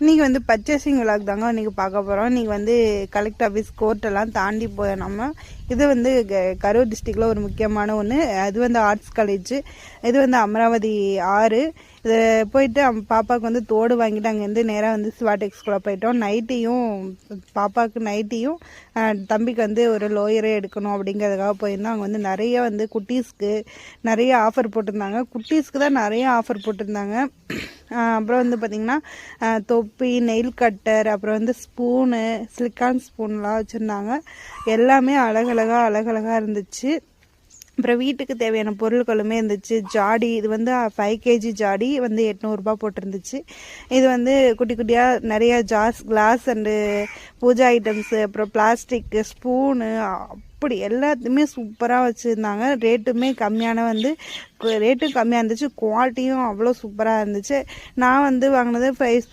இன்றைக்கி வந்து purchasing vlog தாங்க இன்றைக்கி பார்க்க போகிறோம். இன்றைக்கி வந்து கலெக்டர் ஆஃபீஸ் கோர்ட்டெல்லாம் தாண்டி போய் நம்ம இது வந்து கரூர் டிஸ்ட்ரிக்டில் ஒரு முக்கியமான ஒன்று. அது வந்து ஆர்ட்ஸ் காலேஜ். இது வந்து அமராவதி ஆறு. இது போயிட்டு பாப்பாவுக்கு வந்து தோடு வாங்கிட்டு அங்கேருந்து நேராக வந்து சிவாடெக்ஸ்குள்ளே போயிட்டோம். நைட்டியும் பாப்பாவுக்கு நைட்டியும் தம்பிக்கு வந்து ஒரு லோயரே எடுக்கணும் அப்படிங்கிறதுக்காக போயிருந்தோம். அங்கே வந்து நிறைய வந்து குட்டீஸ்க்கு நிறைய ஆஃபர் போட்டிருந்தாங்க. குட்டீஸ்க்கு தான் நிறைய ஆஃபர் போட்டிருந்தாங்க. அப்புறம் வந்து பார்த்திங்கன்னா தொப்பி, நெயில் கட்டர், அப்புறம் வந்து ஸ்பூனு, சிலிக்கான் ஸ்பூன்லாம் வச்சுருந்தாங்க. எல்லாமே அழகழகாக இருந்துச்சு. அப்புறம் வீட்டுக்கு தேவையான பொருட்களுமே இருந்துச்சு. ஜாடி, இது வந்து 5 kg ஜாடி வந்து 800 ரூபா போட்டிருந்துச்சு. இது வந்து குட்டி குட்டியாக நிறைய jars, glass and puja items, அப்புறம் பிளாஸ்டிக்கு, ஸ்பூனு, அப்படி எல்லாத்தையுமே சூப்பராக வச்சுருந்தாங்க. ரேட்டுமே கம்மியான வந்து ரேட்டும் கம்மியாக இருந்துச்சு, குவாலிட்டியும் அவ்வளோ சூப்பராக இருந்துச்சு. நான் வந்து வாங்கினது 5